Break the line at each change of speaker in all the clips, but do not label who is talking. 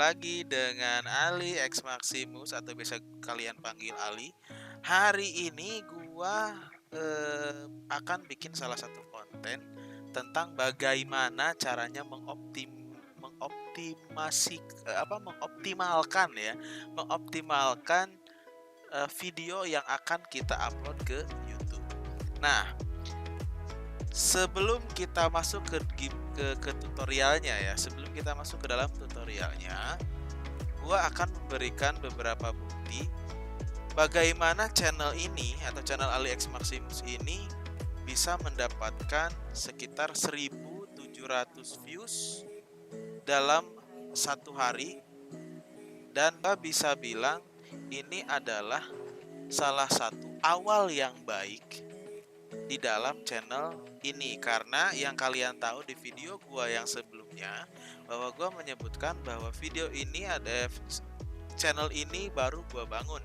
lagi dengan Ali X Maximus atau biasa kalian panggil Ali. Hari ini gua akan bikin salah satu konten tentang bagaimana caranya mengoptimalkan video yang akan kita upload ke YouTube. Nah, sebelum kita masuk ke tutorialnya ya, sebelum kita masuk ke dalam tutorialnya, gua akan memberikan beberapa bukti bagaimana channel ini atau channel Ali X Maximus ini bisa mendapatkan sekitar 1.700 views dalam satu hari, dan gua bisa bilang ini adalah salah satu awal yang baik di dalam channel ini, karena yang kalian tahu di video gua yang sebelumnya bahwa gua menyebutkan bahwa video ini channel ini baru gua bangun,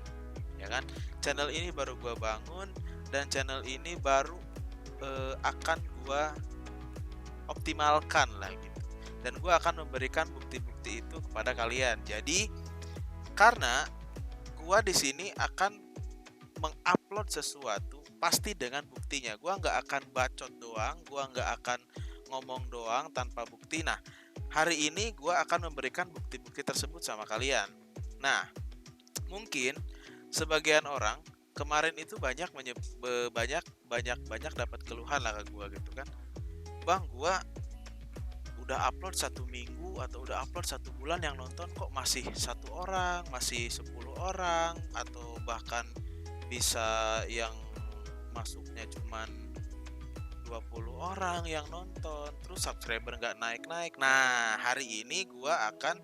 ya kan? Channel ini baru gua bangun dan channel ini baru akan gua optimalkan lah gitu. Dan gua akan memberikan bukti-bukti itu kepada kalian. Jadi karena gua di sini akan mengupload sesuatu pasti dengan buktinya. Gua nggak akan bacot doang, gua nggak akan ngomong doang tanpa bukti. Nah, hari ini gua akan memberikan bukti-bukti tersebut sama kalian. Nah, mungkin sebagian orang kemarin itu banyak dapat keluhan lah ke gua gitu kan. Bang, gua udah upload 1 minggu atau udah upload 1 bulan, yang nonton kok masih 1 orang, masih 10 orang, atau bahkan bisa yang masuknya cuman 20 orang yang nonton, terus subscriber nggak naik-naik. Nah, hari ini gua akan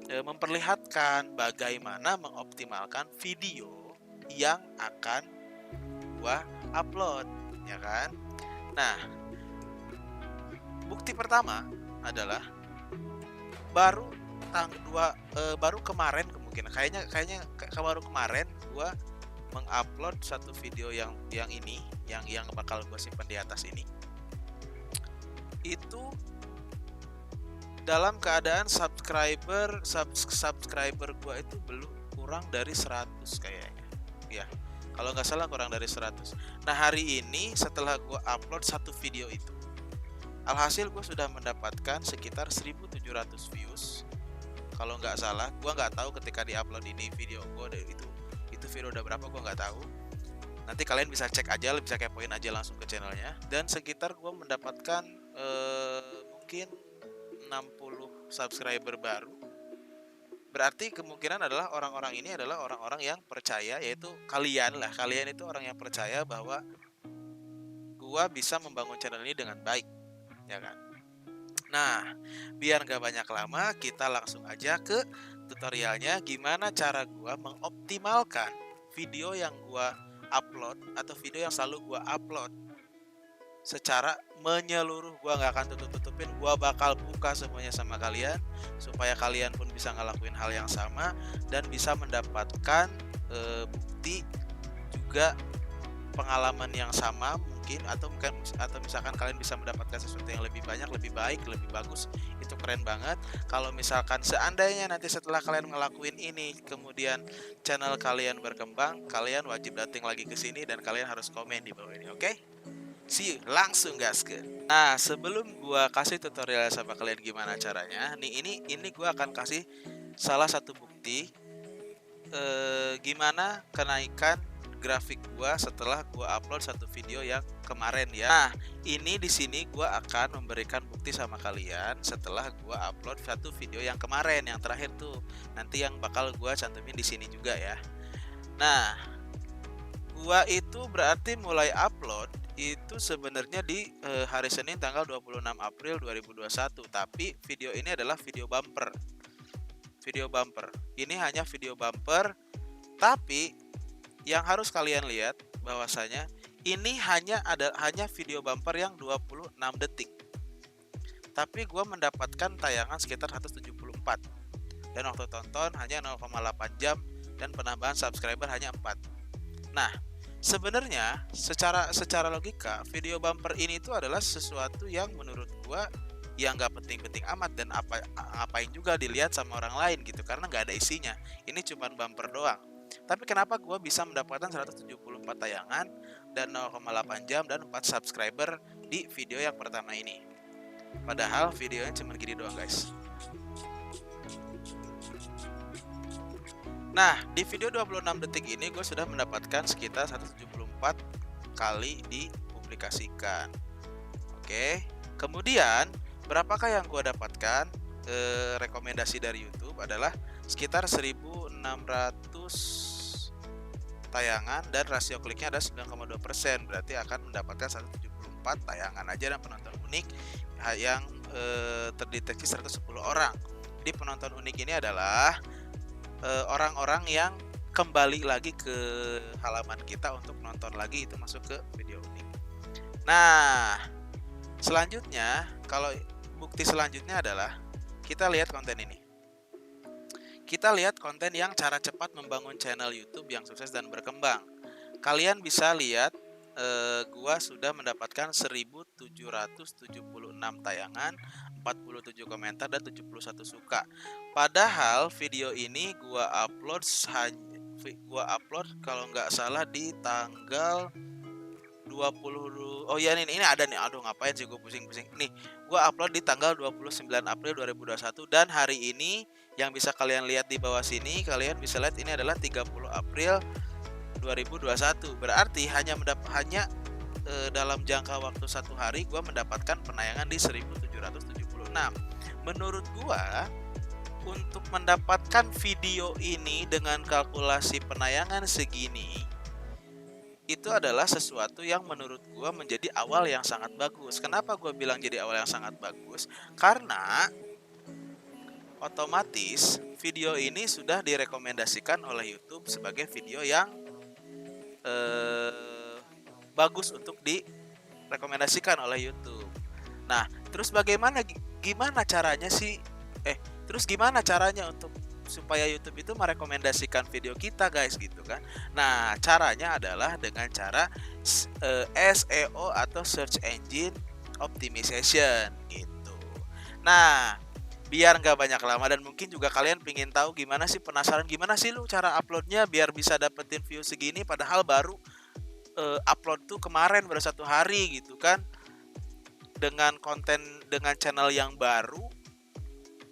memperlihatkan bagaimana mengoptimalkan video yang akan gua upload, ya kan? Nah, bukti pertama adalah baru kemarin, kemungkinan kayaknya baru kemarin gua mengupload satu video yang ini, yang bakal gue simpan di atas ini, itu dalam keadaan subscriber gue itu belum, kurang dari 100 kayaknya ya, kalau nggak salah kurang dari 100. Nah, hari ini setelah gue upload satu video itu, alhasil gue sudah mendapatkan sekitar 1.700 views kalau nggak salah. Gue nggak tahu ketika di-upload ini video gue itu video udah berapa, gue nggak tahu. Nanti kalian bisa cek aja, bisa kepoin aja langsung ke channelnya. Dan sekitar gue mendapatkan mungkin 60 subscriber baru. Berarti kemungkinan adalah orang-orang ini adalah orang-orang yang percaya, yaitu kalian lah. Kalian itu orang yang percaya bahwa gue bisa membangun channel ini dengan baik, ya kan? Nah, biar gak banyak lama, kita langsung aja ke tutorialnya gimana cara gua mengoptimalkan video yang gua upload atau video yang selalu gua upload secara menyeluruh. Gua nggak akan tutup-tutupin, gua bakal buka semuanya sama kalian supaya kalian pun bisa ngelakuin hal yang sama dan bisa mendapatkan bukti juga, pengalaman yang sama mungkin, atau misalkan kalian bisa mendapatkan sesuatu yang lebih banyak, lebih baik, lebih bagus. Itu keren banget. Kalau misalkan seandainya nanti setelah kalian ngelakuin ini kemudian channel kalian berkembang, kalian wajib datang lagi ke sini dan kalian harus komen di bawah ini, oke? See you, langsung gaskeun. Nah, sebelum gua kasih tutorial sama kalian gimana caranya, ini gua akan kasih salah satu bukti gimana kenaikan grafik gua setelah gua upload satu video yang kemarin ya. Nah, ini di sini gua akan memberikan bukti sama kalian setelah gua upload satu video yang kemarin, yang terakhir tuh. Nanti yang bakal gua cantumin di sini juga ya. Nah, gua itu berarti mulai upload itu sebenarnya di hari Senin tanggal 26 April 2021, tapi video ini adalah video bumper. Video bumper. Ini hanya video bumper, tapi yang harus kalian lihat bahwasanya ini hanya video bumper yang 26 detik. Tapi gue mendapatkan tayangan sekitar 174. Dan waktu tonton hanya 0,8 jam dan penambahan subscriber hanya 4. Nah, sebenarnya secara logika video bumper ini itu adalah sesuatu yang menurut gue yang nggak penting-penting amat dan ngapain juga dilihat sama orang lain gitu, karena nggak ada isinya. Ini cuma bumper doang. Tapi kenapa gue bisa mendapatkan 174 tayangan dan 0,8 jam dan 4 subscriber di video yang pertama ini? Padahal videonya cuma gini doang guys. Nah, di video 26 detik ini gue sudah mendapatkan sekitar 174 kali dipublikasikan. Oke, kemudian berapakah yang gue dapatkan? Rekomendasi dari YouTube adalah sekitar 1600 tayangan dan rasio kliknya ada 9,2%, berarti akan mendapatkan 174 tayangan aja dan penonton unik yang terdeteksi 110 orang. Jadi penonton unik ini adalah orang-orang yang kembali lagi ke halaman kita untuk nonton lagi, itu masuk ke video unik. Nah, selanjutnya, kalau bukti selanjutnya adalah kita lihat konten ini. Kita lihat konten yang cara cepat membangun channel YouTube yang sukses dan berkembang. Kalian bisa lihat gua sudah mendapatkan 1776 tayangan, 47 komentar dan 71 suka. Padahal video ini gua upload kalau nggak salah di tanggal 20. Oh ya, ini ada nih. Aduh, ngapain sih gue pusing-pusing. Nih, gue upload di tanggal 29 April 2021 dan hari ini yang bisa kalian lihat di bawah sini, kalian bisa lihat ini adalah 30 April 2021. Berarti hanya dalam jangka waktu 1 hari gue mendapatkan penayangan di 1776. Menurut gue, untuk mendapatkan video ini dengan kalkulasi penayangan segini, itu adalah sesuatu yang menurut gue menjadi awal yang sangat bagus. Kenapa gue bilang jadi awal yang sangat bagus? Karena otomatis video ini sudah direkomendasikan oleh YouTube sebagai video yang bagus untuk direkomendasikan oleh YouTube. Nah, terus gimana caranya sih? Terus gimana caranya untuk supaya YouTube itu merekomendasikan video kita guys gitu kan? Nah, caranya adalah dengan cara SEO atau Search Engine Optimization gitu. Nah, biar nggak banyak lama dan mungkin juga kalian pengen tahu penasaran gimana sih lu cara uploadnya biar bisa dapetin view segini, padahal baru upload tuh kemarin baru 1 hari gitu kan. Dengan channel yang baru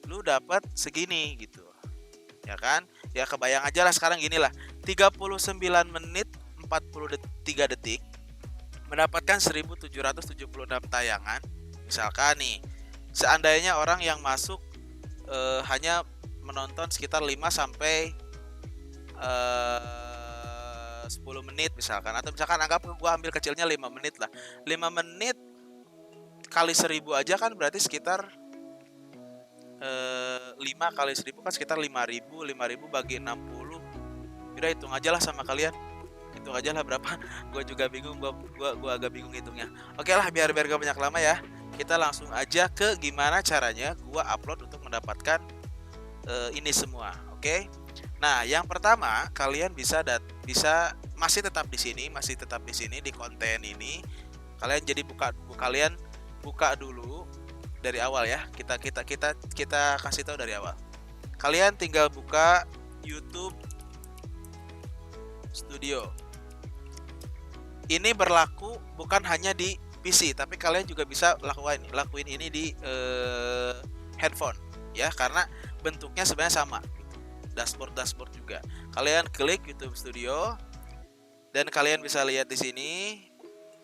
lu dapat segini gitu. Ya kan? Ya kebayang aja lah sekarang gini lah, 39 menit 43 detik mendapatkan 1776 tayangan. Misalkan nih, seandainya orang yang masuk hanya menonton sekitar 5 sampai 10 menit misalkan, atau misalkan anggap gua ambil kecilnya 5 menit lah. 5 menit kali 1000 aja kan berarti sekitar 5 kali 1000 kan sekitar 5.000 bagi 60. Udah hitung aja lah sama kalian. Hitung aja lah berapa. Gue juga bingung, gue agak bingung hitungnya. Oke lah, biar gak banyak lama ya. Kita langsung aja ke gimana caranya gue upload untuk mendapatkan ini semua. Oke. Nah, yang pertama kalian masih tetap di sini di konten ini. Kalian jadi buka dulu dari awal ya. Kita kasih tahu dari awal. Kalian tinggal buka YouTube Studio. Ini berlaku bukan hanya di PC, tapi kalian juga bisa lakuin ini di handphone ya, karena bentuknya sebenarnya sama. Dashboard juga. Kalian klik YouTube Studio dan kalian bisa lihat di sini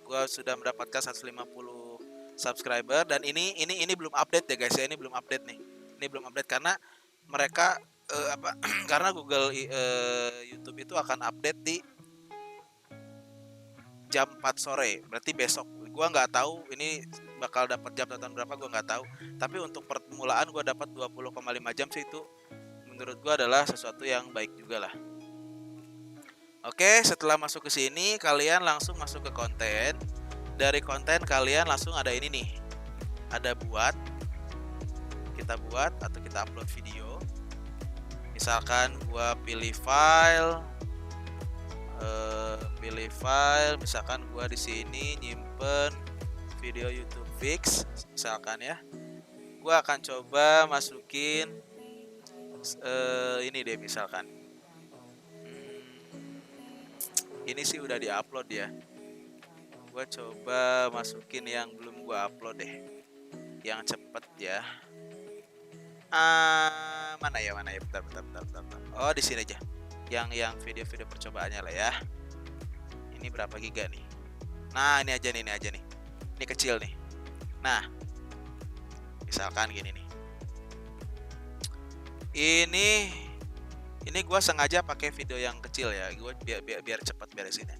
gua sudah mendapatkan 150 subscriber dan ini belum update ya guys ya, ini belum update nih. Ini belum update karena mereka karena Google YouTube itu akan update di jam 4 sore, berarti besok. Gua nggak tahu ini bakal dapat jam tonton berapa, gua nggak tahu. Tapi untuk permulaan gua dapat 20,5 jam sih, itu menurut gua adalah sesuatu yang baik juga lah. Oke, setelah masuk ke sini kalian langsung masuk ke konten. Dari konten kalian langsung ada ini nih, ada kita buat atau kita upload video. Misalkan gua pilih file, misalkan gua di sini nyimpen video YouTube Fix misalkan ya. Gua akan coba masukin ini deh misalkan. Ini sih udah diupload ya. Gua coba masukin yang belum gua upload deh. Yang cepet ya. Mana ya? Bentar. Oh, di sini aja. Yang video-video percobaannya lah ya. Ini berapa giga nih? Nah, ini aja nih. Ini kecil nih. Nah, misalkan gini nih. Ini gua sengaja pakai video yang kecil ya. Gua biar cepat beresinnya.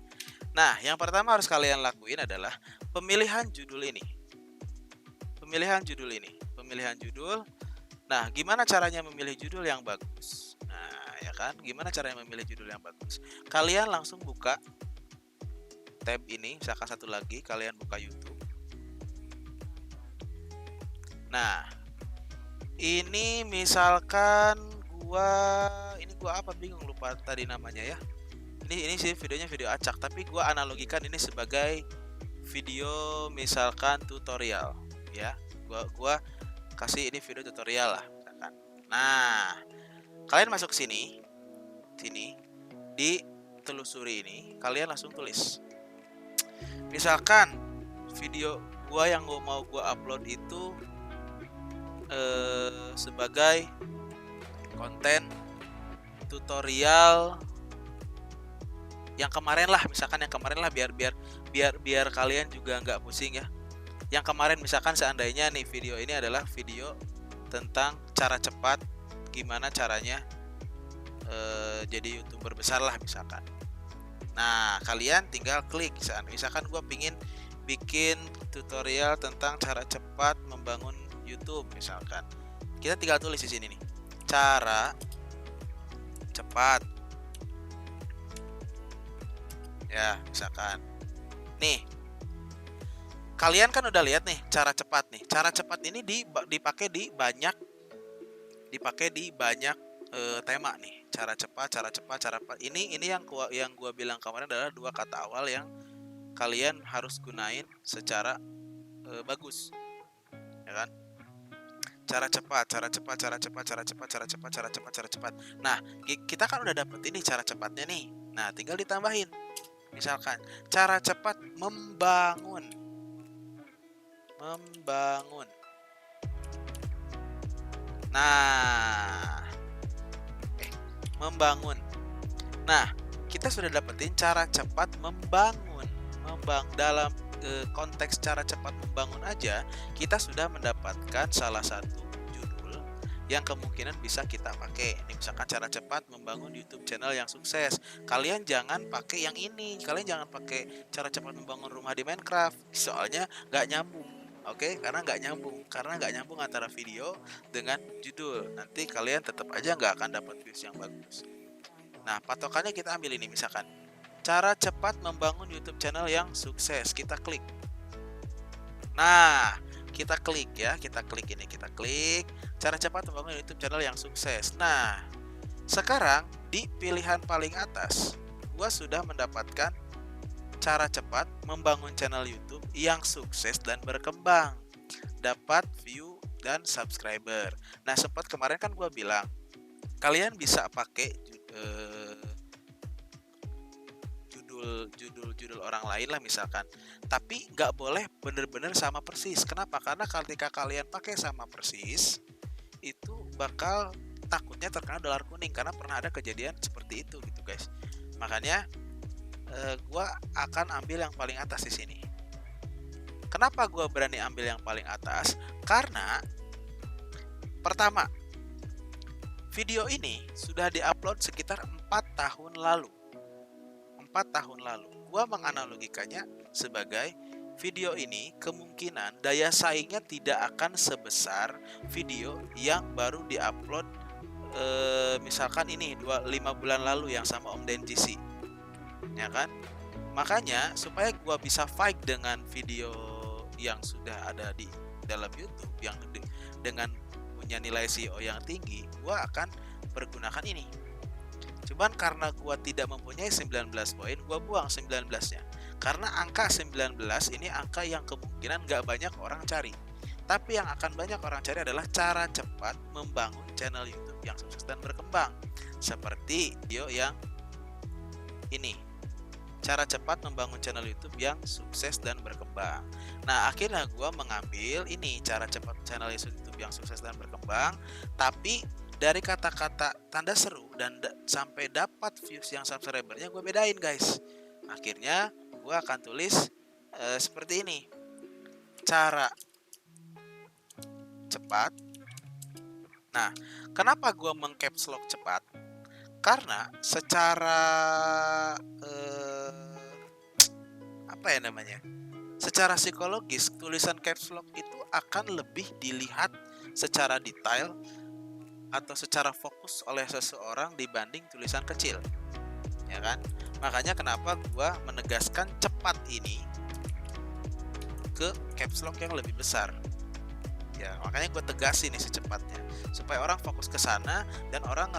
Nah, yang pertama harus kalian lakuin adalah pemilihan judul ini. Pemilihan judul. Nah, gimana caranya memilih judul yang bagus? Nah, ya kan? Gimana caranya memilih judul yang bagus? Kalian langsung buka tab ini, misalkan satu lagi, kalian buka YouTube. Nah, ini misalkan gua apa bingung lupa tadi namanya ya. Ini sih videonya video acak, tapi gua analogikan ini sebagai video misalkan tutorial ya. Gua kasih ini video tutorial lah misalkan. Nah, kalian masuk sini di telusuri ini, kalian langsung tulis. Misalkan video gua yang mau gua upload itu sebagai konten tutorial yang kemarin lah, biar kalian juga nggak pusing ya. Yang kemarin misalkan seandainya nih video ini adalah video tentang cara cepat gimana caranya jadi YouTuber besar lah misalkan. Nah, kalian tinggal klik. Misalkan gue pingin bikin tutorial tentang cara cepat membangun YouTube misalkan. Kita tinggal tulis di sini nih. Cara cepat. Ya, misalkan. Nih. Kalian kan udah lihat nih cara cepat nih. Cara cepat ini dipakai di banyak tema nih. Cara cepat. Ini yang gua bilang kemarin adalah dua kata awal yang kalian harus gunain secara bagus. Ya kan? Cara cepat. Nah, kita kan udah dapet ini cara cepatnya nih. Nah, tinggal ditambahin. Misalkan cara cepat membangun. Nah, membangun. Nah, kita sudah dapetin cara cepat membangun. Dalam konteks cara cepat membangun aja, kita sudah mendapatkan salah satu judul yang kemungkinan bisa kita pakai. Ini misalkan cara cepat membangun YouTube channel yang sukses. Kalian jangan pakai yang ini. Kalian jangan pakai cara cepat membangun rumah di Minecraft. Soalnya nggak nyambung. Oke, karena nggak nyambung antara video dengan judul. Nanti kalian tetap aja nggak akan dapat views yang bagus. Nah, patokannya kita ambil ini misalkan. Cara cepat membangun YouTube channel yang sukses. Kita klik. Nah, kita klik ya. Kita klik. Cara cepat membangun YouTube channel yang sukses. Nah, sekarang di pilihan paling atas, gua sudah mendapatkan cara cepat membangun channel YouTube yang sukses dan berkembang, dapat view dan subscriber. Nah, sempat kemarin kan gue bilang kalian bisa pakai judul orang lain lah misalkan, tapi nggak boleh bener-bener sama persis. Kenapa? Karena ketika kalian pakai sama persis, itu bakal takutnya terkena dolar kuning, karena pernah ada kejadian seperti itu gitu guys. Makanya gua akan ambil yang paling atas di sini. Kenapa gua berani ambil yang paling atas? Karena pertama, video ini sudah diupload sekitar 4 tahun lalu. Gua menganalogikannya sebagai video ini kemungkinan daya saingnya tidak akan sebesar video yang baru diupload misalkan ini 5 bulan lalu yang sama Om Denjisi. Ya kan? Makanya supaya gua bisa fight dengan video yang sudah ada di dalam YouTube yang dengan punya nilai SEO yang tinggi, gua akan pergunakan ini. Cuman karena gua tidak mempunyai 19 poin, gua buang 19-nya. Karena angka 19 ini angka yang kemungkinan gak banyak orang cari. Tapi yang akan banyak orang cari adalah cara cepat membangun channel YouTube yang sukses dan berkembang. Seperti video yang ini. Cara cepat membangun channel YouTube yang sukses dan berkembang. Nah, akhirnya gue mengambil ini, cara cepat channel YouTube yang sukses dan berkembang. Tapi dari kata-kata tanda seru dan sampai dapat views yang subscribernya gue bedain, guys. Akhirnya gue akan tulis seperti ini. Cara cepat. Nah, kenapa gue meng-caps lock cepat? Karena secara apa ya namanya? Secara psikologis, tulisan caps lock itu akan lebih dilihat secara detail atau secara fokus oleh seseorang dibanding tulisan kecil. Ya kan? Makanya kenapa gue menegaskan cepat ini ke caps lock yang lebih besar. Ya, makanya gue tegasin nih secepatnya supaya orang fokus ke sana dan orang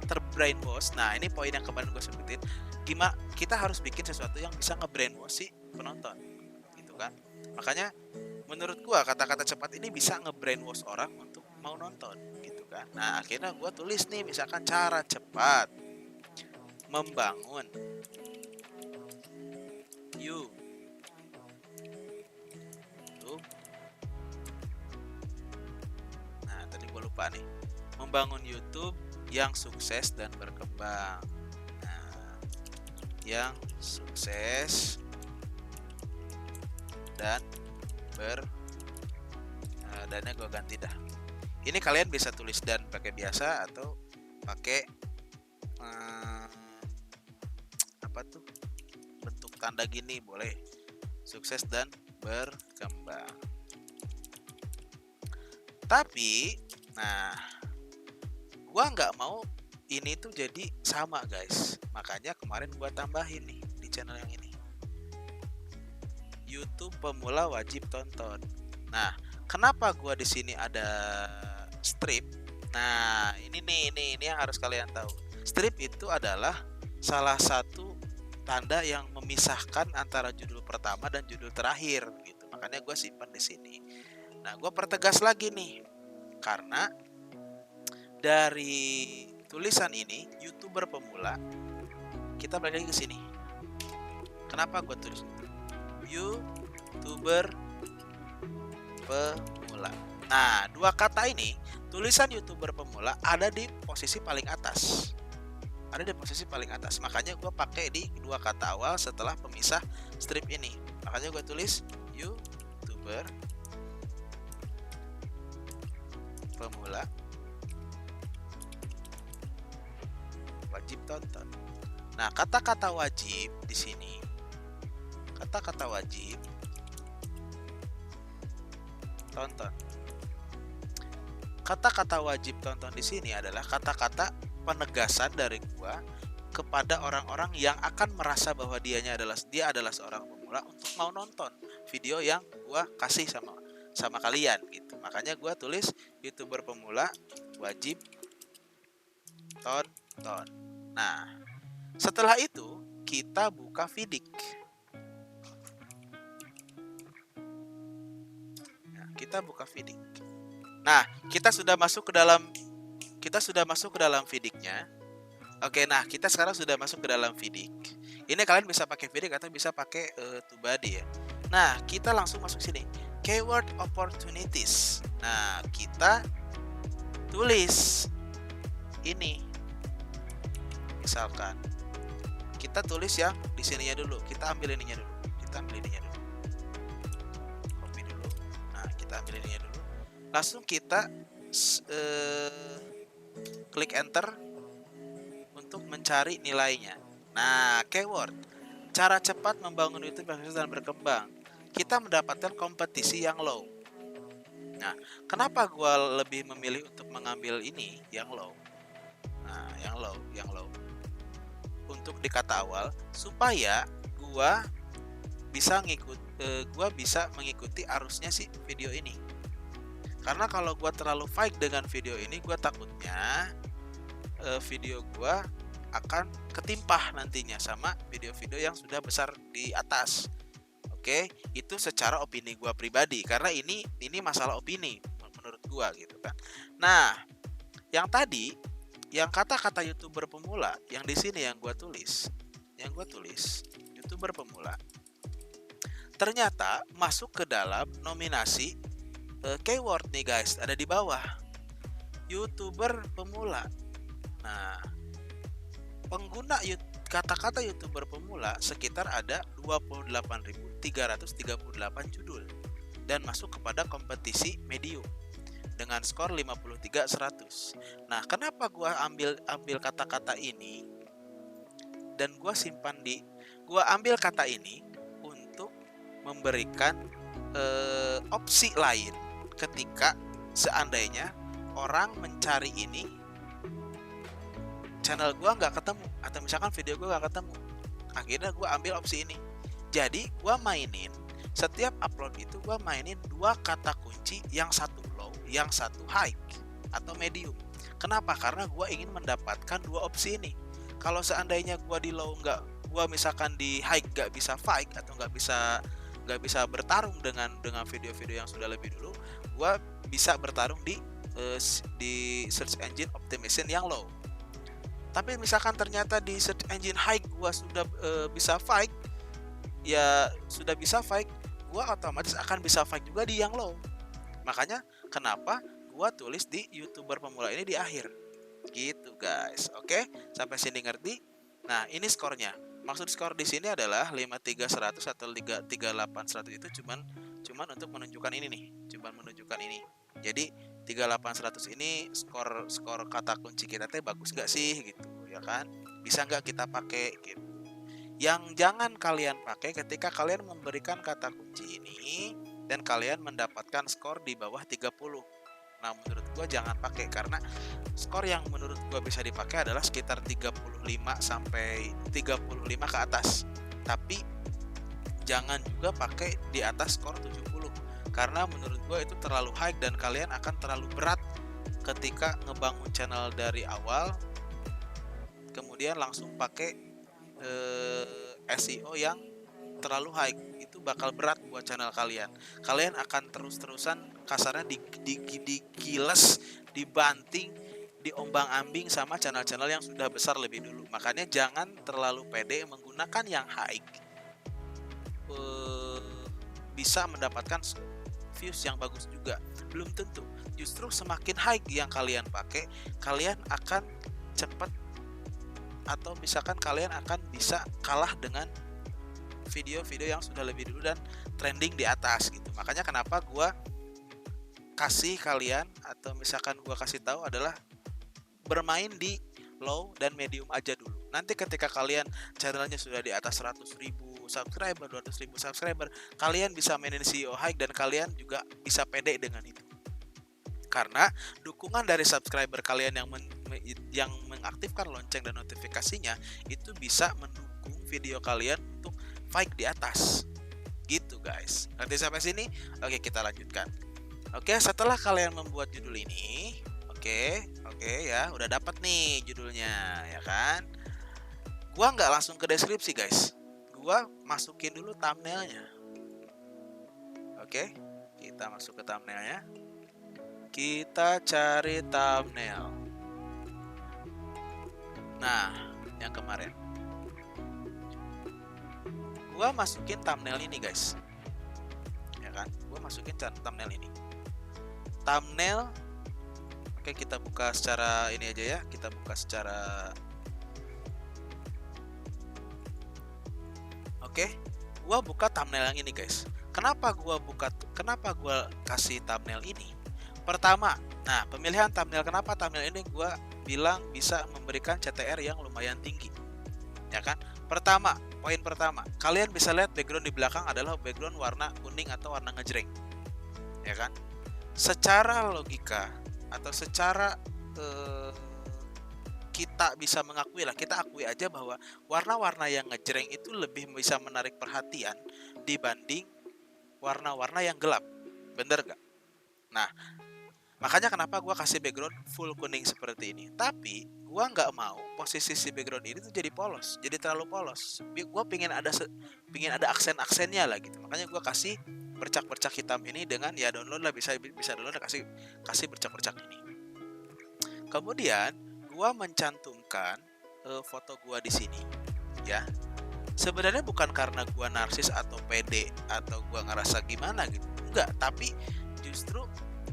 terbrainwash. Nah, ini poin yang kemarin gue sebutin. Gimana kita harus bikin sesuatu yang bisa ngebrainwash si penonton, gitu kan? Makanya menurut gue kata-kata cepat ini bisa ngebrainwash orang untuk mau nonton, gitu kan? Nah, akhirnya gue tulis nih misalkan cara cepat membangun YouTube. Nah, tadi gue lupa nih. Membangun YouTube yang sukses dan berkembang. Nah, yang sukses dan dannya gue ganti dah. Ini kalian bisa tulis dan pakai biasa atau pakai apa tuh, bentuk tanda gini boleh. Sukses dan berkembang. Tapi, nah, gua nggak mau ini tuh jadi sama, guys. Makanya kemarin gua tambahin nih di channel yang ini. YouTube pemula wajib tonton. Nah, kenapa gua di sini ada strip? Nah, ini yang harus kalian tahu. Strip itu adalah salah satu tanda yang memisahkan antara judul pertama dan judul terakhir gitu. Makanya gue simpan di sini. Nah, gue pertegas lagi nih. Karena dari tulisan ini YouTuber pemula, kita balik lagi ke sini. Kenapa gue tulis itu? YouTuber pemula. Nah, dua kata ini, tulisan YouTuber pemula ada di posisi paling atas. Ada di posisi paling atas. Makanya gue pakai di dua kata awal setelah pemisah strip ini. Makanya gue tulis YouTuber pemula wajib tonton. Nah, kata-kata wajib di sini. Kata-kata wajib tonton. Kata-kata wajib tonton di sini adalah kata-kata penegasan dari gua kepada orang-orang yang akan merasa bahwa dia adalah seorang pemula untuk mau nonton video yang gua kasih sama kalian gitu. Makanya gua tulis YouTuber pemula wajib tonton. Nah, setelah itu kita buka Vidik. Nah, kita buka Vidik. Nah, kita sudah masuk ke dalam Vidiknya. Oke, nah kita sekarang sudah masuk ke dalam Vidik. Ini kalian bisa pakai Vidik atau bisa pakai Tubadi ya. Nah, kita langsung masuk sini. Keyword opportunities. Nah, kita tulis ini. Misalkan kita tulis yang di sininya dulu. Kita ambil ininya dulu. Copy dulu. Nah, kita ambil ininya dulu. Langsung kita klik enter untuk mencari nilainya. Nah, keyword cara cepat membangun YouTube yang sukses dan berkembang. Kita mendapatkan kompetisi yang low. Nah, kenapa gua lebih memilih untuk mengambil ini yang low? Nah, yang low untuk di kata awal supaya gua bisa mengikuti arusnya si video ini. Karena kalau gua terlalu fight dengan video ini, gua takutnya video gua akan ketimpah nantinya sama video-video yang sudah besar di atas. Oke, itu secara opini gua pribadi karena ini masalah opini menurut gua gitu kan. Nah, yang tadi yang kata-kata YouTuber pemula yang di sini yang gua tulis YouTuber pemula ternyata masuk ke dalam nominasi keyword nih guys, ada di bawah YouTuber pemula. Nah, pengguna kata-kata YouTuber pemula sekitar ada 28.338 judul dan masuk kepada kompetisi medium dengan skor 53/100. Nah, kenapa gua ambil kata-kata ini dan gua ambil kata ini untuk memberikan opsi lain ketika seandainya orang mencari ini channel gua nggak ketemu atau misalkan video gua nggak ketemu, akhirnya gua ambil opsi ini. Jadi gua mainin setiap upload itu gua mainin dua kata kunci, yang satu low, yang satu high atau medium. Kenapa? Karena gua ingin mendapatkan dua opsi ini. Kalau seandainya gua di low gua misalkan di high nggak bisa fight atau nggak bisa bertarung dengan video-video yang sudah lebih dulu, gua bisa bertarung di search engine optimization yang low. Tapi misalkan ternyata di search engine high gua sudah bisa fight, gua otomatis akan bisa fight juga di yang low. Makanya kenapa gua tulis di YouTuber pemula ini di akhir. Gitu guys. Oke, sampai sini ngerti? Nah, ini skornya. Maksud skor di sini adalah 53/100 atau 38/100 itu cuman untuk menunjukkan ini nih, menunjukkan ini. Jadi 38/100 ini skor kata kunci kita teh bagus gak sih gitu ya kan? Bisa nggak kita pakai gitu. Yang jangan kalian pakai ketika kalian memberikan kata kunci ini dan kalian mendapatkan skor di bawah 30. Nah, menurut gua jangan pakai karena skor yang menurut gua bisa dipakai adalah sekitar 35 sampai 35 ke atas. Tapi jangan juga pakai di atas skor 70 karena menurut gue itu terlalu high dan kalian akan terlalu berat ketika ngebangun channel dari awal kemudian langsung pakai SEO yang terlalu high. Itu bakal berat buat channel kalian akan terus-terusan kasarnya digiles, dibanting, diombang-ambing sama channel-channel yang sudah besar lebih dulu. Makanya jangan terlalu pede menggunakan yang high, bisa mendapatkan views yang bagus juga. Belum tentu, justru semakin high yang kalian pakai, kalian akan cepat atau misalkan kalian akan bisa kalah dengan video-video yang sudah lebih dulu dan trending di atas gitu. Makanya kenapa gua kasih kalian atau misalkan gua kasih tahu adalah bermain di low dan medium aja dulu. Nanti ketika kalian channelnya sudah di atas 100.000 subscriber, 200.000 subscriber, kalian bisa mainin SEO high dan kalian juga bisa pede dengan itu. Karena dukungan dari subscriber kalian yang mengaktifkan lonceng dan notifikasinya itu bisa mendukung video kalian untuk fight di atas. Gitu guys. Nanti sampai sini, oke kita lanjutkan. Oke, setelah kalian membuat judul ini, oke ya, udah dapat nih judulnya, ya kan? Gua nggak langsung ke deskripsi guys, gua masukin dulu thumbnailnya. Oke, kita masuk ke thumbnailnya. Kita cari thumbnail. Nah, yang kemarin gua masukin thumbnail ini guys, ya kan? Gua masukin thumbnail ini. Thumbnail, oke kita buka secara ini aja ya, kita buka secara. Oke, gua buka thumbnail yang ini guys. Kenapa gua kasih thumbnail ini? Pertama, nah pemilihan thumbnail, kenapa thumbnail ini gua bilang bisa memberikan CTR yang lumayan tinggi, ya kan? Pertama, poin pertama, kalian bisa lihat background di belakang adalah background warna kuning atau warna ngejreng, ya kan? Secara logika atau secara kita bisa mengakui lah, kita akui aja bahwa warna-warna yang ngejreng itu lebih bisa menarik perhatian dibanding warna-warna yang gelap, bener gak? Nah, makanya kenapa gue kasih background full kuning seperti ini. Tapi gua nggak mau posisi si background ini tuh jadi polos, jadi terlalu polos. Gua pingin ada aksen-aksennya lah gitu. Makanya gua kasih bercak-bercak hitam ini dengan ya download lah, bisa download, kasih bercak-bercak ini. Kemudian gua mencantumkan foto gua di sini ya. Sebenarnya bukan karena gua narsis atau pede atau gua ngerasa gimana gitu. Enggak, tapi justru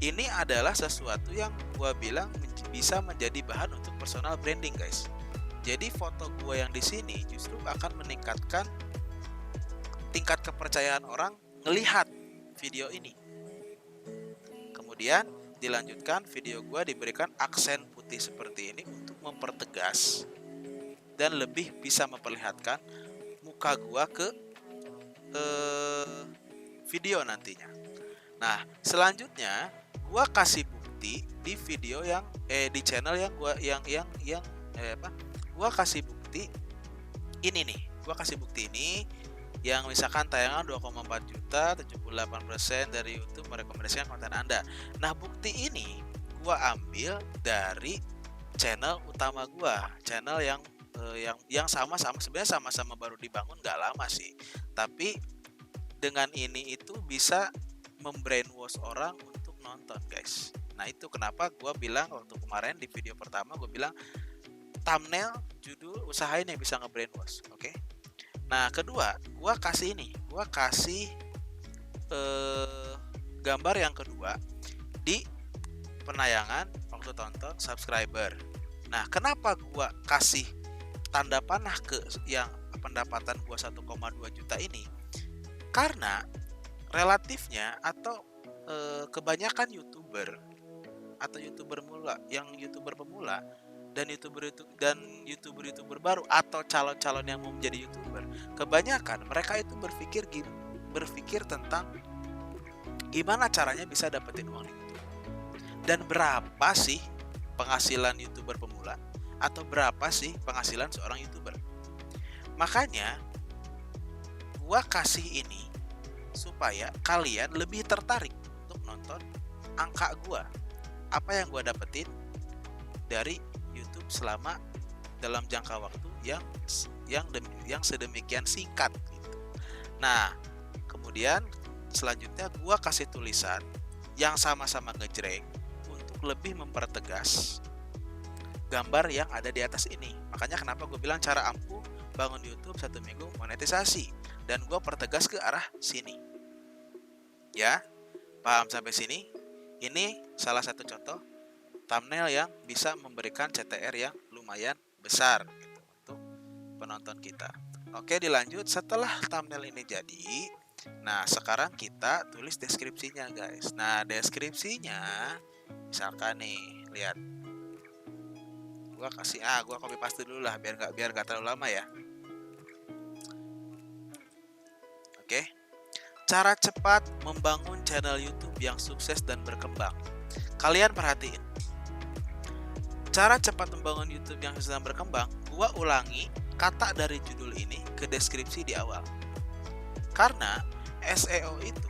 ini adalah sesuatu yang gua bilang bisa menjadi bahan untuk personal branding, guys. Jadi foto gua yang di sini justru akan meningkatkan tingkat kepercayaan orang ngelihat video ini. Kemudian dilanjutkan, video gua diberikan aksen putih seperti ini untuk mempertegas dan lebih bisa memperlihatkan muka gua ke video nantinya. Nah, selanjutnya gua kasih bukti di video yang di channel yang gua kasih bukti ini nih. Gua kasih bukti ini yang misalkan tayangan 2,4 juta, 78% dari YouTube merekomendasikan konten Anda. Nah, bukti ini gua ambil dari channel utama gua, channel yang sama-sama sebenarnya sama-sama baru dibangun nggak lama sih, tapi dengan ini itu bisa membrainwash orang untuk nonton, guys. Nah, itu kenapa gue bilang waktu kemarin di video pertama gue bilang thumbnail, judul, usahain yang bisa nge-brainwash, oke? Nah, kedua, gue kasih gambar yang kedua di penayangan waktu tonton subscriber. Nah, kenapa gue kasih tanda panah ke yang pendapatan gua 1,2 juta ini? Karena relatifnya atau kebanyakan YouTuber atau YouTuber pemula dan YouTuber baru atau calon-calon yang mau menjadi YouTuber, kebanyakan mereka itu berpikir tentang gimana caranya bisa dapetin uang di YouTube dan berapa sih penghasilan YouTuber pemula atau berapa sih penghasilan seorang YouTuber. Makanya gua kasih ini supaya kalian lebih tertarik untuk nonton angka gua, apa yang gua dapetin dari YouTube selama dalam jangka waktu yang sedemikian singkat gitu. Nah, kemudian selanjutnya gua kasih tulisan yang sama-sama ngejreng untuk lebih mempertegas gambar yang ada di atas ini. Makanya kenapa gue bilang cara ampuh bangun YouTube 1 minggu monetisasi, dan gue pertegas ke arah sini ya. Paham sampai sini? Ini salah satu contoh thumbnail yang bisa memberikan CTR yang lumayan besar gitu untuk penonton kita. Oke, dilanjut. Setelah thumbnail ini jadi, nah sekarang kita tulis deskripsinya, guys. Nah, deskripsinya misalkan nih, lihat, gua copy paste dulu lah biar nggak terlalu lama ya. Oke. Cara cepat membangun channel YouTube yang sukses dan berkembang. Kalian perhatiin. Cara cepat membangun YouTube yang sukses dan berkembang, gua ulangi kata dari judul ini ke deskripsi di awal. Karena SEO itu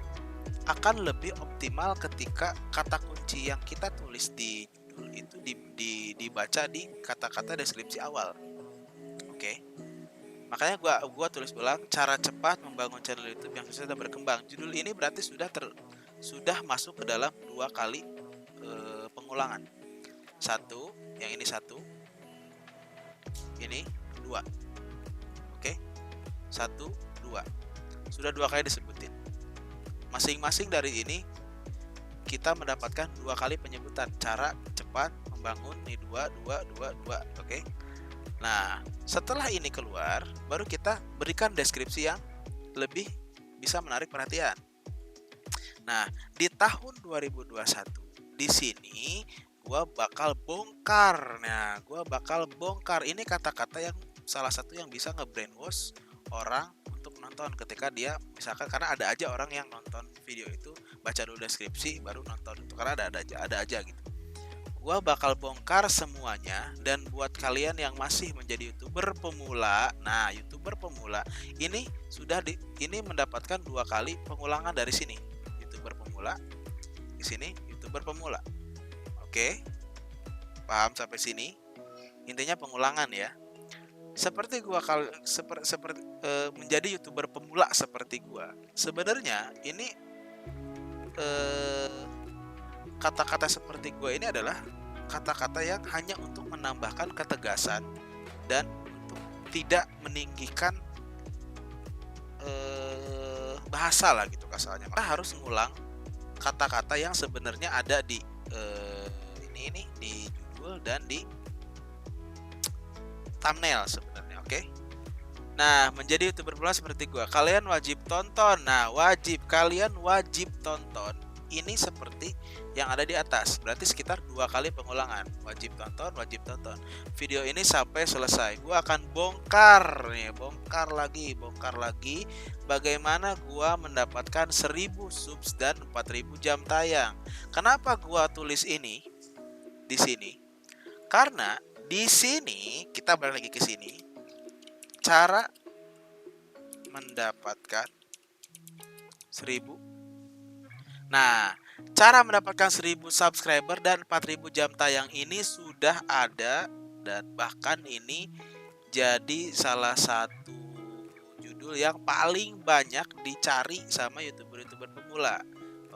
akan lebih optimal ketika kata kunci yang kita tulis di itu dibaca di kata-kata deskripsi awal. Oke. Makanya gua tulis ulang cara cepat membangun channel YouTube yang sukses dan berkembang. Judul ini berarti sudah masuk ke dalam 2 kali pengulangan. Satu, yang ini 1, ini 2. Oke. 1, 2. Sudah 2 kali disebutin. Masing-masing dari ini kita mendapatkan 2 kali penyebutan cara cepat membangun nih 2. Oke. Nah, setelah ini keluar, baru kita berikan deskripsi yang lebih bisa menarik perhatian. Nah, di tahun 2021 di sini gua bakal bongkar. Nah, gua bakal bongkar ini kata-kata yang salah satu yang bisa nge-brainwash orang untuk nonton ketika dia misalkan, karena ada aja orang yang nonton video itu baca dulu deskripsi baru nonton itu, karena ada aja gitu. Gua bakal bongkar semuanya, dan buat kalian yang masih menjadi YouTuber pemula, nah YouTuber pemula ini ini mendapatkan 2 kali pengulangan dari sini. YouTuber pemula di sini, YouTuber pemula. Oke. Paham sampai sini? Intinya pengulangan ya. Seperti gua seperti menjadi YouTuber pemula seperti gua. Sebenarnya ini kata-kata seperti gua ini adalah kata-kata yang hanya untuk menambahkan ketegasan dan untuk tidak meninggikan bahasa lah gitu kasarnya. Maka harus ngulang kata-kata yang sebenarnya ada di ini di judul dan di thumbnail sebenarnya, oke? Nah, menjadi YouTuber pemula seperti gua, kalian wajib tonton. Nah, kalian wajib tonton. Ini seperti yang ada di atas. Berarti sekitar 2 kali pengulangan. Wajib tonton, wajib tonton. Video ini sampai selesai. Gua akan bongkar nih, bongkar lagi bagaimana gua mendapatkan 1000 subs dan 4000 jam tayang. Kenapa gua tulis ini di sini? Karena di sini kita balik lagi ke sini. Cara mendapatkan 1000. Nah, cara mendapatkan 1000 subscriber dan 4000 jam tayang ini sudah ada, dan bahkan ini jadi salah satu judul yang paling banyak dicari sama YouTuber-YouTuber pemula.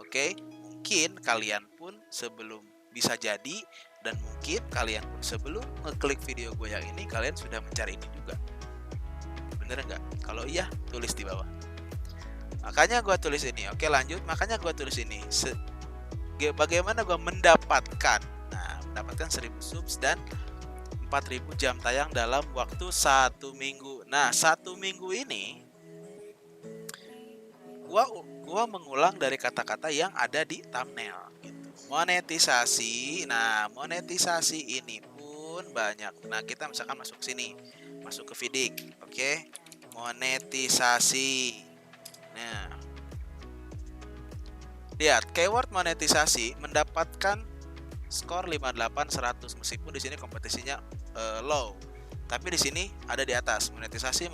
Oke, mungkin kalian pun sebelum bisa jadi, dan mungkin kalian pun sebelum ngeklik video gue yang ini, kalian sudah mencari ini juga. Bener nggak? Kalau iya, tulis di bawah. Makanya gue tulis ini. Oke, lanjut. Makanya gue tulis ini. Bagaimana gue mendapatkan? Nah, mendapatkan 1000 subs dan 4000 jam tayang dalam waktu 1 minggu. Nah, 1 minggu ini gua mengulang dari kata-kata yang ada di thumbnail gitu. Monetisasi. Nah, monetisasi ini pun banyak. Nah, kita misalkan masuk sini, masuk ke Fidik, oke? Monetisasi. Nah, lihat keyword monetisasi mendapatkan skor 58 100 meskipun di sini kompetisinya low. Tapi di sini ada di atas monetisasi.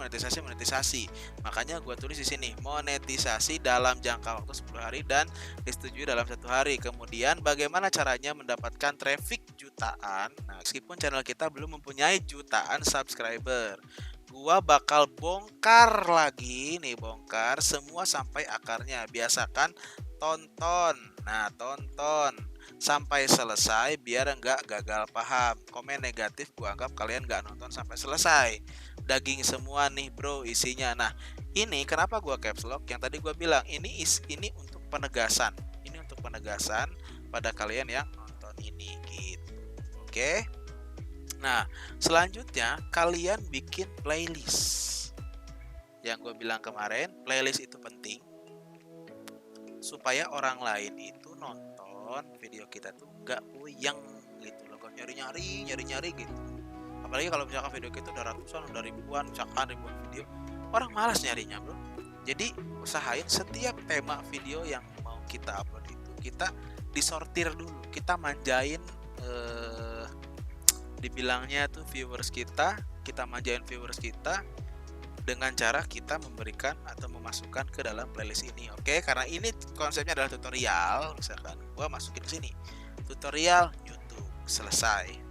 Makanya gue tulis di sini monetisasi dalam jangka waktu 10 hari dan disetujui dalam 1 hari. Kemudian bagaimana caranya mendapatkan traffic jutaan? Nah, meskipun channel kita belum mempunyai jutaan subscriber, gua bakal bongkar lagi nih, bongkar semua sampai akarnya. Biasakan tonton. Nah, tonton sampai selesai biar enggak gagal paham. Komen negatif gua anggap kalian enggak nonton sampai selesai. Daging semua nih bro isinya. Nah, ini kenapa gua caps lock? Yang tadi gua bilang ini untuk penegasan. Ini untuk penegasan pada kalian yang nonton ini gitu. Oke. Nah, selanjutnya kalian bikin playlist. Yang gue bilang kemarin, playlist itu penting supaya orang lain itu nonton video kita tuh gak puyeng gitu loh, gak nyari-nyari gitu. Apalagi kalau misalkan video kita udah ratusan, udah ribuan, misalkan ribuan video, orang malas nyarinya bro. Jadi usahain setiap tema video yang mau kita upload itu kita disortir dulu, kita manjain dibilangnya tuh viewers kita manjain viewers kita dengan cara kita memberikan atau memasukkan ke dalam playlist ini. Oke, karena ini konsepnya adalah tutorial. Misalkan gua masukin ke sini tutorial YouTube, selesai.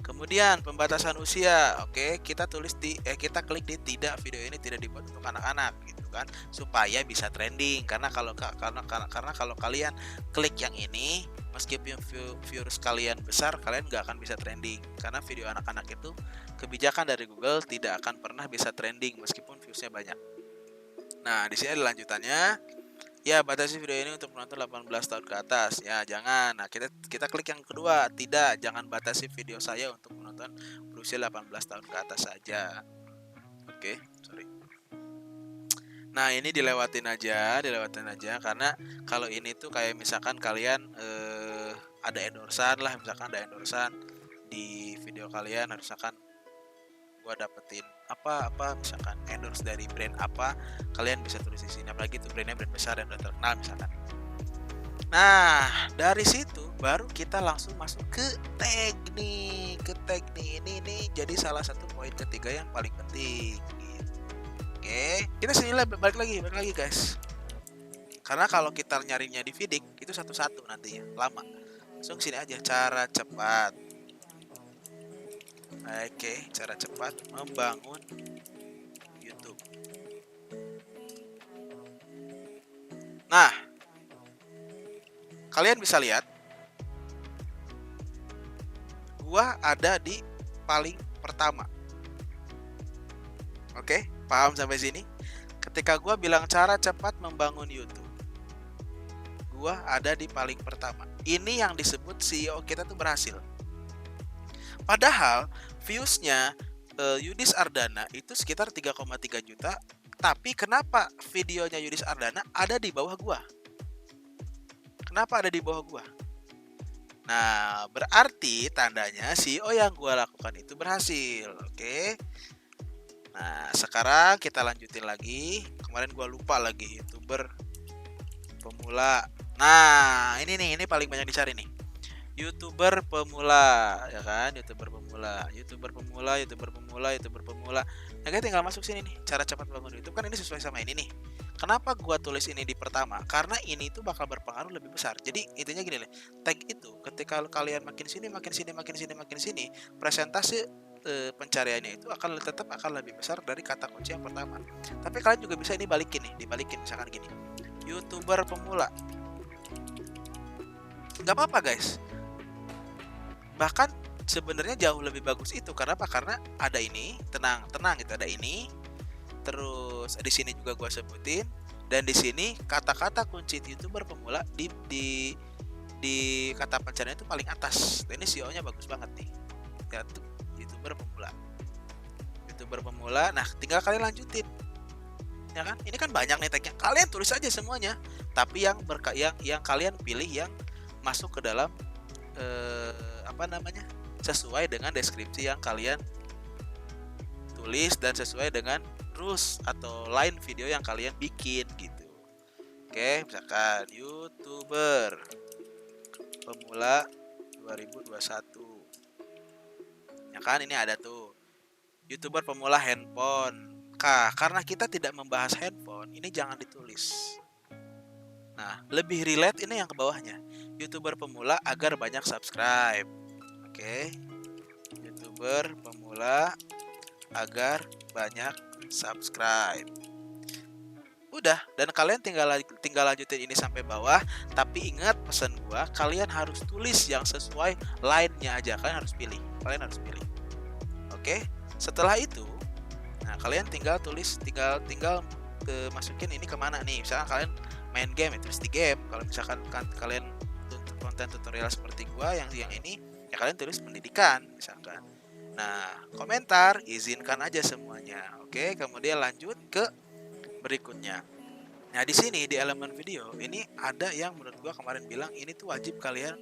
Kemudian pembatasan usia. Oke, kita tulis kita klik di tidak, video ini tidak dibuat untuk anak-anak gitu kan, supaya bisa trending. Karena kalau kalian klik yang ini, meskipun viewers kalian besar, kalian nggak akan bisa trending karena video anak-anak itu kebijakan dari Google tidak akan pernah bisa trending meskipun viewsnya banyak. Nah, di sini ada lanjutannya. Ya, batasi video ini untuk penonton 18 tahun ke atas. Ya, jangan. Nah, kita klik yang kedua. Tidak, jangan batasi video saya untuk penonton berusia 18 tahun ke atas saja. Oke, sorry. Nah, ini dilewatin aja karena kalau ini tuh kayak misalkan kalian ada endorsan lah, misalkan ada endorsan di video kalian, misalkan gua dapetin apa misalkan endorse dari brand apa, kalian bisa tulis di sini, apalagi itu brandnya brand besar dan udah terkenal misalkan. Nah, dari situ baru kita langsung masuk ke tag nih. Ini nih jadi salah satu poin ketiga yang paling penting. Oke, kita sini balik lagi guys. Karena kalau kita nyarinya di Fidik itu satu-satu nantinya lama. Langsung sini aja, cara cepat. Oke, cara cepat membangun YouTube. Nah, kalian bisa lihat gua ada di paling pertama. Oke, paham sampai sini? Ketika gua bilang cara cepat membangun YouTube, gua ada di paling pertama. Ini yang disebut CEO kita tuh berhasil. Padahal viewsnya Yudis Ardana itu sekitar 3,3 juta. Tapi kenapa videonya Yudis Ardana ada di bawah gua? Kenapa ada di bawah gua? Nah, berarti tandanya CEO yang gua lakukan itu berhasil. Oke. Nah, sekarang kita lanjutin lagi. Kemarin gua lupa lagi YouTuber pemula. Nah, ini paling banyak dicari nih. YouTuber pemula, ya kan? YouTuber pemula. Nah, kita tinggal masuk sini nih. Cara cepat bangun YouTube kan ini sesuai sama ini nih. Kenapa gua tulis ini di pertama? Karena ini itu bakal berpengaruh lebih besar. Jadi intinya gini nih. Tag itu ketika kalian makin sini, presentasi pencariannya itu tetap akan lebih besar dari kata kunci yang pertama. Tapi kalian juga bisa ini balikin nih, dibalikin misalkan gini. YouTuber pemula. Nggak apa-apa guys. Bahkan sebenarnya jauh lebih bagus itu. Kenapa? Karena ada ini, tenang gitu, ada ini. Terus di sini juga gua sebutin, dan di sini kata-kata kunci YouTuber pemula di kata pencarian itu paling atas. Nah, ini SEO-nya bagus banget nih. Ya tuh, YouTuber pemula. Nah, tinggal kalian lanjutin. Ya kan? Ini kan banyak nih tagnya. Kalian tulis aja semuanya. Tapi yang kalian pilih yang masuk ke dalam sesuai dengan deskripsi yang kalian tulis dan sesuai dengan rules atau line video yang kalian bikin gitu. Oke, misalkan YouTuber pemula 2021. Ya kan, ini ada tuh. YouTuber pemula handphone. Karena kita tidak membahas handphone, ini jangan ditulis. Nah, lebih relate ini yang ke bawahnya. YouTuber pemula agar banyak subscribe. Oke. YouTuber pemula agar banyak subscribe. Udah, dan kalian tinggal lanjutin ini sampai bawah. Tapi ingat pesan gua, kalian harus tulis yang sesuai line-nya aja. Kalian harus pilih. Oke. Setelah itu, nah kalian tinggal tulis, tinggal masukin ini kemana nih. Misalkan kalian main game, itu di game. Kalau misalkan kalian konten tutorial seperti gua yang ini, ya kalian tulis pendidikan misalkan. Nah, komentar izinkan aja semuanya. Oke, kemudian lanjut ke berikutnya. Nah, di sini di elemen video ini ada yang menurut gua kemarin bilang ini tuh wajib kalian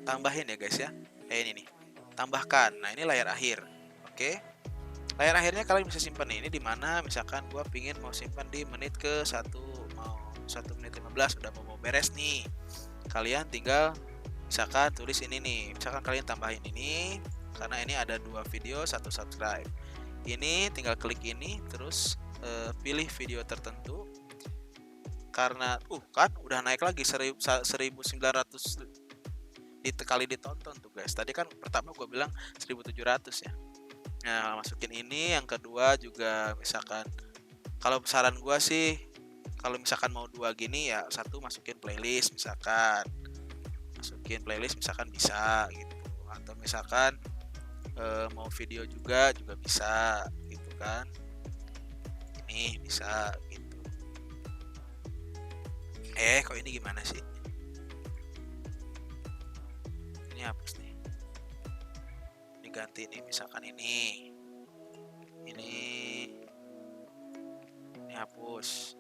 tambahin ya guys ya. Ini nih. Tambahkan. Nah, ini layar akhir. Oke. Layar akhirnya kalian bisa simpan ini di mana, misalkan gua pingin mau simpan di menit ke 1 menit 15 udah mau beres nih. Kalian tinggal misalkan tulis ini nih. Misalkan kalian tambahin ini karena ini ada 2 video 1 subscribe. Ini tinggal klik ini terus pilih video tertentu. Karena kan udah naik lagi 1900 kali ditonton tuh guys. Tadi kan pertama gue bilang 1700 ya. Nah, masukin ini. Yang kedua juga misalkan kalau saran gue sih, kalau misalkan mau 2 gini ya, satu masukin playlist misalkan. Bisa gitu. Atau misalkan mau video juga bisa gitu kan. Ini bisa gitu. Kok ini gimana sih? Ini hapus nih. Ini ganti nih, misalkan ini hapus.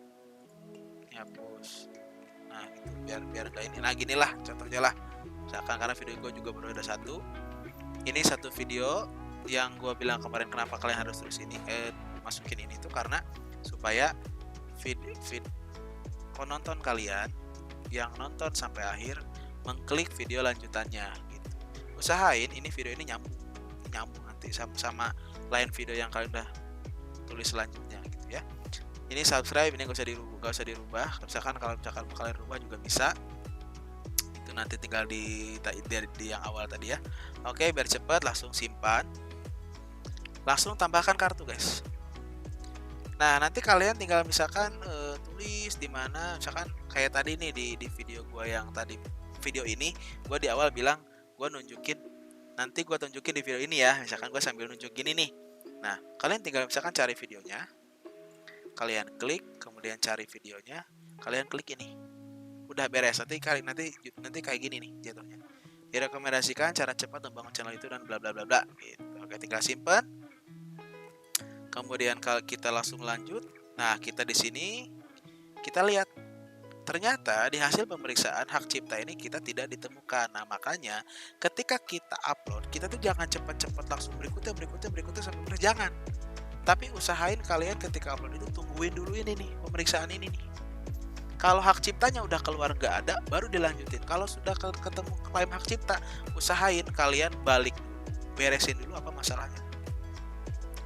Nah, gitu biar kayak ini. Nah, ginilah contohnya lah. Misalkan karena video gue juga baru ada 1. Ini 1 video yang gue bilang kemarin kenapa kalian harus terus ini masukin ini tuh karena supaya feed penonton kalian yang nonton sampai akhir mengklik video lanjutannya gitu. Usahain ini video ini nyambung nanti sama lain video yang kalian udah tulis selanjutnya gitu ya. Ini subscribe ini gak usah dirubah. Misalkan kalau kalian rubah juga bisa. Itu nanti tinggal di yang awal tadi ya. Oke, biar cepat langsung simpan. langsung tambahkan kartu guys. Nah nanti kalian tinggal misalkan tulis di mana, misalkan kayak tadi nih di video gua yang tadi, video ini gua di awal bilang gua nunjukin, nanti gua tunjukin di video ini ya, misalkan gua sambil nunjukin ini. Nah kalian tinggal misalkan cari videonya, kalian klik, kemudian cari videonya, kalian klik ini, udah beres. Nanti kayak gini nih jatuhnya, direkomendasikan cara cepat membangun channel itu dan bla bla bla bla gitu. Oke, tinggal simpan. Kemudian kalau kita langsung lanjut, nah kita di sini kita lihat ternyata di hasil pemeriksaan hak cipta ini kita tidak ditemukan. Nah makanya ketika kita upload, kita tuh jangan cepat-cepat langsung berikutnya sampai beres, jangan. Tapi usahain kalian ketika upload itu tungguin dulu ini nih, pemeriksaan ini nih. Kalau hak ciptanya udah keluar nggak ada, baru dilanjutin. Kalau sudah ketemu klaim hak cipta, usahain kalian balik dulu, beresin dulu apa masalahnya,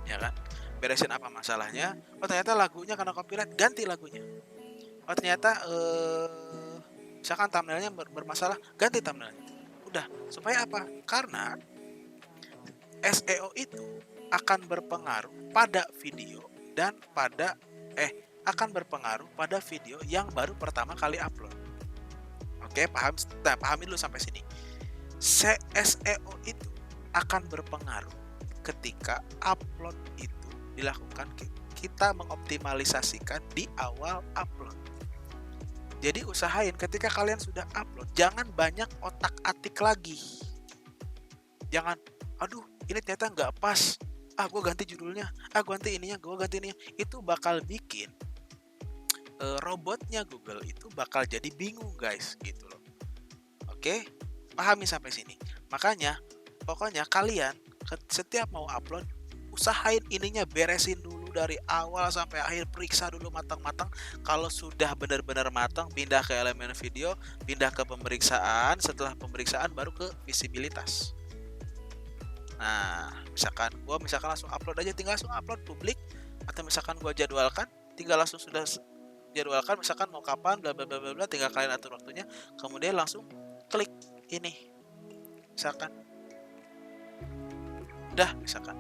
ya kan? Beresin apa masalahnya. Oh ternyata lagunya karena copyright, ganti lagunya. Oh ternyata misalkan thumbnailnya bermasalah, ganti thumbnailnya. Udah, supaya apa? Karena SEO itu akan berpengaruh pada video dan pada akan berpengaruh pada video yang baru pertama kali upload. Oke, paham? Nah, pahami dulu sampai sini. SEO itu akan berpengaruh ketika upload itu dilakukan, kita mengoptimalisasikan di awal upload. Jadi usahain ketika kalian sudah upload, jangan banyak otak-atik lagi. Jangan, aduh ini ternyata nggak pas, gue ganti judulnya, gue ganti ininya, gue ganti ininya. Itu bakal bikin robotnya Google itu bakal jadi bingung guys, gitu loh. Oke, pahami sampai sini. Makanya pokoknya kalian setiap mau upload, usahain ininya beresin dulu dari awal sampai akhir, periksa dulu matang-matang. Kalau sudah benar-benar matang, pindah ke elemen video, pindah ke pemeriksaan. Setelah pemeriksaan baru ke visibilitas. Nah misalkan gua langsung upload aja, tinggal langsung upload publik, atau misalkan gua jadwalkan, tinggal langsung sudah jadwalkan, misalkan mau kapan bla bla bla bla, tinggal kalian atur waktunya, kemudian langsung klik ini, misalkan udah, misalkan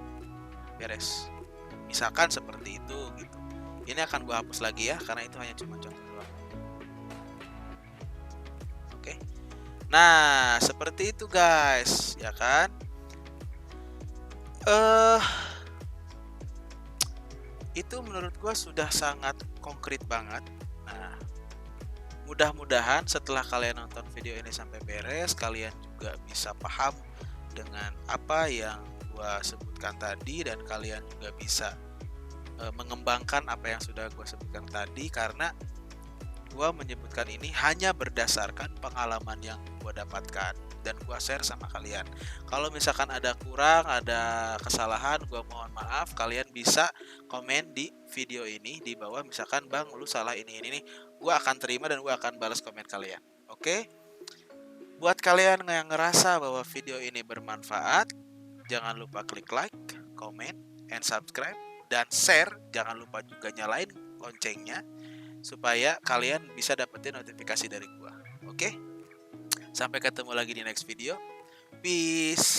beres, misalkan seperti itu gitu. Ini akan gue hapus lagi ya, karena itu hanya cuma contoh doang. Oke, nah seperti itu guys, ya kan? Itu menurut gue sudah sangat konkret banget. Nah mudah-mudahan setelah kalian nonton video ini sampai beres, kalian juga bisa paham dengan apa yang gua sebutkan tadi, dan kalian juga bisa mengembangkan apa yang sudah gua sebutkan tadi, karena gua menyebutkan ini hanya berdasarkan pengalaman yang gua dapatkan dan gua share sama kalian. Kalau misalkan ada kurang, ada kesalahan, gua mohon maaf. Kalian bisa komen di video ini di bawah, misalkan bang lu salah ini, gua akan terima dan gua akan balas komen kalian. Oke? Buat kalian yang ngerasa bahwa video ini bermanfaat, jangan lupa klik like, comment, and subscribe, dan share. Jangan lupa juga nyalain loncengnya supaya kalian bisa dapetin notifikasi dari gua. Oke? Sampai ketemu lagi di next video. Peace.